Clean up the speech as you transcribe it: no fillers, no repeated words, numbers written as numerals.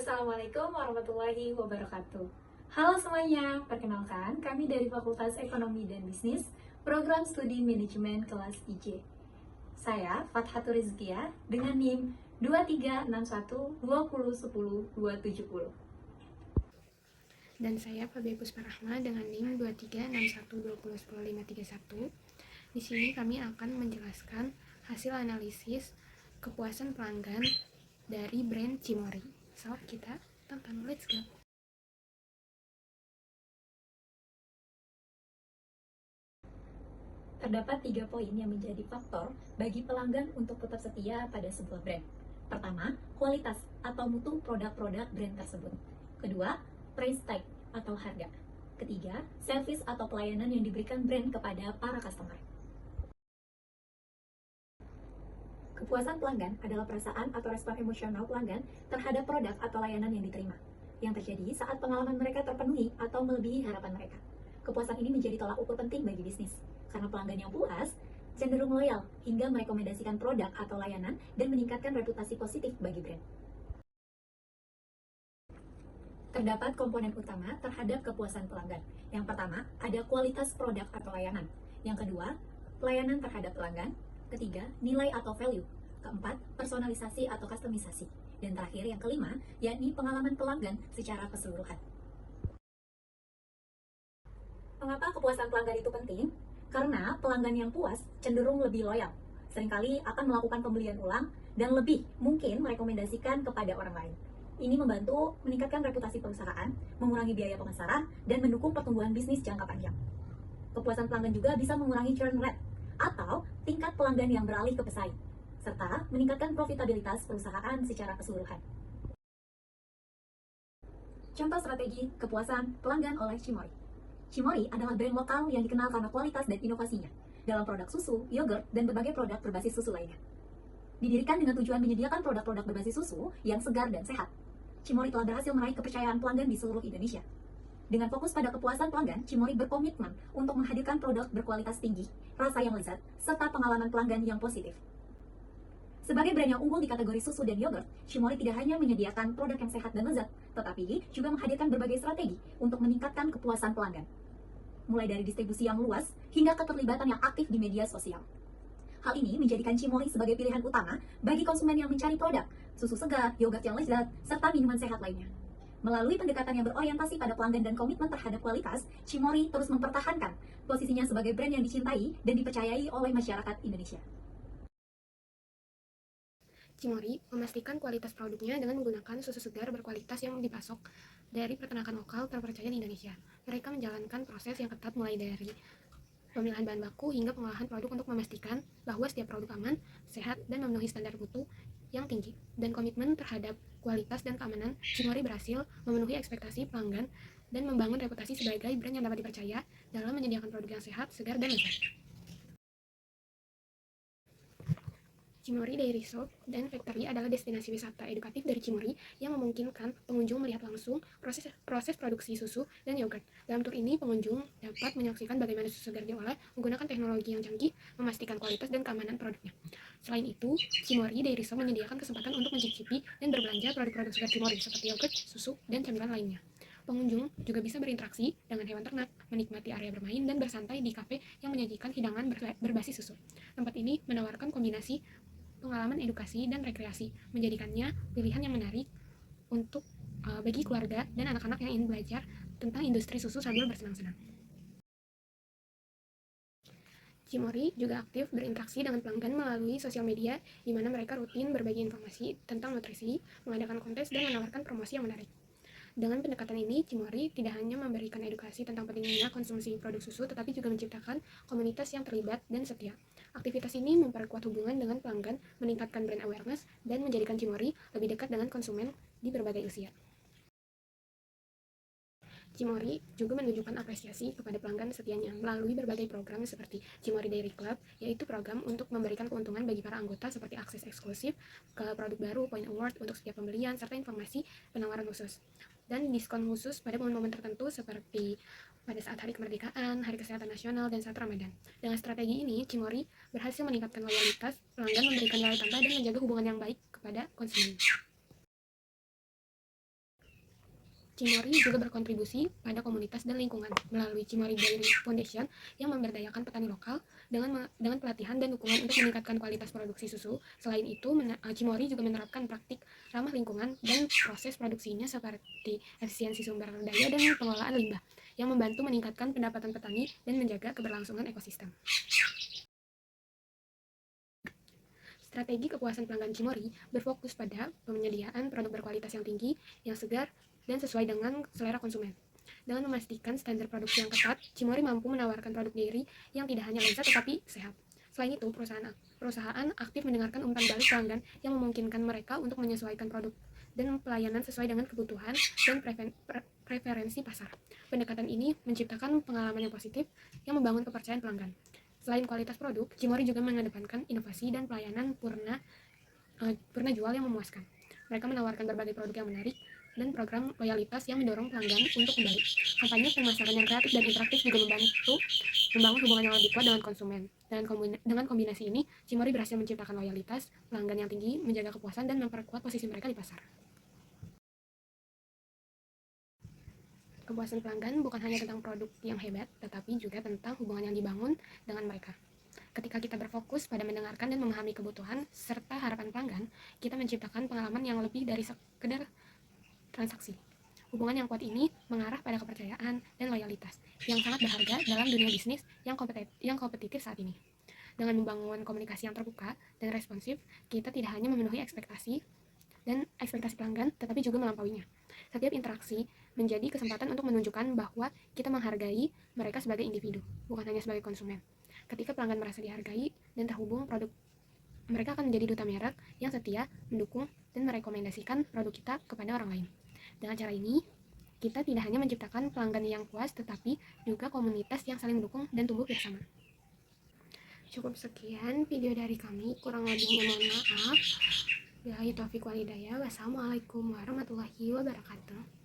Assalamualaikum warahmatullahi wabarakatuh. Halo semuanya, perkenalkan kami dari Fakultas Ekonomi dan Bisnis, Program Studi Manajemen kelas IJ. Saya Fathatur Rizkia dengan NIM 23612010-270. Dan saya Fabia Pusparahma dengan NIM 23612010-531. Di sini kami akan menjelaskan hasil analisis kepuasan pelanggan dari brand Cimory. So, kita tonton, let's go. Terdapat 3 poin yang menjadi faktor bagi pelanggan untuk tetap setia pada sebuah brand. Pertama, kualitas atau mutu produk-produk brand tersebut. Kedua, price tag atau harga. Ketiga, service atau pelayanan yang diberikan brand kepada para customer. Kepuasan pelanggan adalah perasaan atau respon emosional pelanggan terhadap produk atau layanan yang diterima, yang terjadi saat pengalaman mereka terpenuhi atau melebihi harapan mereka. Kepuasan ini menjadi tolak ukur penting bagi bisnis, karena pelanggan yang puas cenderung loyal hingga merekomendasikan produk atau layanan dan meningkatkan reputasi positif bagi brand. Terdapat komponen utama terhadap kepuasan pelanggan. Yang pertama, ada kualitas produk atau layanan. Yang kedua, pelayanan terhadap pelanggan. Ketiga, nilai atau value. Keempat, personalisasi atau kustomisasi. Dan terakhir, yang kelima, yakni pengalaman pelanggan secara keseluruhan. Mengapa kepuasan pelanggan itu penting? Karena pelanggan yang puas cenderung lebih loyal, seringkali akan melakukan pembelian ulang, dan lebih mungkin merekomendasikan kepada orang lain. Ini membantu meningkatkan reputasi perusahaan, mengurangi biaya pemasaran, dan mendukung pertumbuhan bisnis jangka panjang. Kepuasan pelanggan juga bisa mengurangi churn rate, atau tingkat pelanggan yang beralih ke pesaing, serta meningkatkan profitabilitas perusahaan secara keseluruhan. Contoh strategi kepuasan pelanggan oleh Cimory. Cimory adalah brand lokal yang dikenal karena kualitas dan inovasinya dalam produk susu, yogurt, dan berbagai produk berbasis susu lainnya. Didirikan dengan tujuan menyediakan produk-produk berbasis susu yang segar dan sehat, Cimory telah berhasil meraih kepercayaan pelanggan di seluruh Indonesia. Dengan fokus pada kepuasan pelanggan, Cimory berkomitmen untuk menghadirkan produk berkualitas tinggi, rasa yang lezat, serta pengalaman pelanggan yang positif. Sebagai brand yang unggul di kategori susu dan yogurt, Cimory tidak hanya menyediakan produk yang sehat dan lezat, tetapi juga menghadirkan berbagai strategi untuk meningkatkan kepuasan pelanggan. Mulai dari distribusi yang luas hingga keterlibatan yang aktif di media sosial. Hal ini menjadikan Cimory sebagai pilihan utama bagi konsumen yang mencari produk susu segar, yogurt yang lezat, serta minuman sehat lainnya. Melalui pendekatan yang berorientasi pada pelanggan dan komitmen terhadap kualitas, Cimory terus mempertahankan posisinya sebagai brand yang dicintai dan dipercayai oleh masyarakat Indonesia. Cimory memastikan kualitas produknya dengan menggunakan susu segar berkualitas yang dipasok dari peternakan lokal terpercaya di Indonesia. Mereka menjalankan proses yang ketat mulai dari pemilihan bahan baku hingga pengolahan produk untuk memastikan bahwa setiap produk aman, sehat, dan memenuhi standar mutu yang tinggi. Dan komitmen terhadap kualitas dan keamanan, Cimory berhasil memenuhi ekspektasi pelanggan dan membangun reputasi sebagai brand yang dapat dipercaya dalam menyediakan produk yang sehat, segar, dan lezat. Cimory Dairy Shop dan Factory adalah destinasi wisata edukatif dari Cimory yang memungkinkan pengunjung melihat langsung proses produksi susu dan yogurt. Dalam tur ini, pengunjung dapat menyaksikan bagaimana susu segar diolah menggunakan teknologi yang canggih, memastikan kualitas dan keamanan produknya. Selain itu, Cimory Dairy Shop menyediakan kesempatan untuk mencicipi dan berbelanja produk-produk segar Cimory seperti yogurt, susu, dan camilan lainnya. Pengunjung juga bisa berinteraksi dengan hewan ternak, menikmati area bermain, dan bersantai di kafe yang menyajikan hidangan berbasis susu. Tempat ini menawarkan kombinasi pengalaman edukasi dan rekreasi, menjadikannya pilihan yang menarik untuk bagi keluarga dan anak-anak yang ingin belajar tentang industri susu sambil bersenang-senang. Cimory juga aktif berinteraksi dengan pelanggan melalui sosial media, di mana mereka rutin berbagi informasi tentang nutrisi, mengadakan kontes, dan menawarkan promosi yang menarik. Dengan pendekatan ini, Cimory tidak hanya memberikan edukasi tentang pentingnya konsumsi produk susu, tetapi juga menciptakan komunitas yang terlibat dan setia. Aktivitas ini memperkuat hubungan dengan pelanggan, meningkatkan brand awareness, dan menjadikan Cimory lebih dekat dengan konsumen di berbagai usia. Cimory juga menunjukkan apresiasi kepada pelanggan setianya melalui berbagai program seperti Cimory Dairy Club, yaitu program untuk memberikan keuntungan bagi para anggota seperti akses eksklusif ke produk baru, point award untuk setiap pembelian, serta informasi penawaran khusus. Dan diskon khusus pada momen-momen tertentu seperti pada saat Hari Kemerdekaan, Hari Kesehatan Nasional, dan saat Ramadan. Dengan strategi ini, Cimory berhasil meningkatkan loyalitas pelanggan, memberikan nilai tambah, dan menjaga hubungan yang baik kepada konsumen. Cimory juga berkontribusi pada komunitas dan lingkungan melalui Cimory Dairy Foundation yang memberdayakan petani lokal dengan pelatihan dan dukungan untuk meningkatkan kualitas produksi susu. Selain itu, Cimory juga menerapkan praktik ramah lingkungan dan proses produksinya seperti efisiensi sumber daya dan pengelolaan limbah yang membantu meningkatkan pendapatan petani dan menjaga keberlangsungan ekosistem. Strategi kepuasan pelanggan Cimory berfokus pada penyediaan produk berkualitas yang tinggi, yang segar, dan sesuai dengan selera konsumen. Dengan memastikan standar produksi yang ketat, Cimory mampu menawarkan produk dairy yang tidak hanya lezat tetapi sehat. Selain itu, perusahaan aktif mendengarkan umpan balik pelanggan yang memungkinkan mereka untuk menyesuaikan produk dan pelayanan sesuai dengan kebutuhan dan preferensi pasar. Pendekatan ini menciptakan pengalaman yang positif yang membangun kepercayaan pelanggan. Selain kualitas produk, Cimory juga mengedepankan inovasi dan pelayanan purna jual yang memuaskan. Mereka menawarkan berbagai produk yang menarik dan program loyalitas yang mendorong pelanggan untuk kembali. Kampanye pemasaran yang kreatif dan interaktif juga membantu membangun hubungan yang lebih kuat dengan konsumen. Dengan kombinasi ini, Cimory berhasil menciptakan loyalitas pelanggan yang tinggi, menjaga kepuasan, dan memperkuat posisi mereka di pasar. Kepuasan pelanggan bukan hanya tentang produk yang hebat, tetapi juga tentang hubungan yang dibangun dengan mereka. Ketika kita berfokus pada mendengarkan dan memahami kebutuhan serta harapan pelanggan, kita menciptakan pengalaman yang lebih dari sekedar transaksi. Hubungan yang kuat ini mengarah pada kepercayaan dan loyalitas yang sangat berharga dalam dunia bisnis yang kompetitif saat ini. Dengan membangun komunikasi yang terbuka dan responsif, kita tidak hanya memenuhi ekspektasi pelanggan, tetapi juga melampauinya. Setiap interaksi menjadi kesempatan untuk menunjukkan bahwa kita menghargai mereka sebagai individu, bukan hanya sebagai konsumen. Ketika pelanggan merasa dihargai dan terhubung, mereka akan menjadi duta merek yang setia, mendukung, dan merekomendasikan produk kita kepada orang lain. Dengan cara ini, kita tidak hanya menciptakan pelanggan yang puas, tetapi juga komunitas yang saling mendukung dan tumbuh bersama. Cukup sekian video dari kami, kurang lebihnya mohon maaf. Billahi taufiq wal hidayah. Wassalamualaikum warahmatullahi wabarakatuh.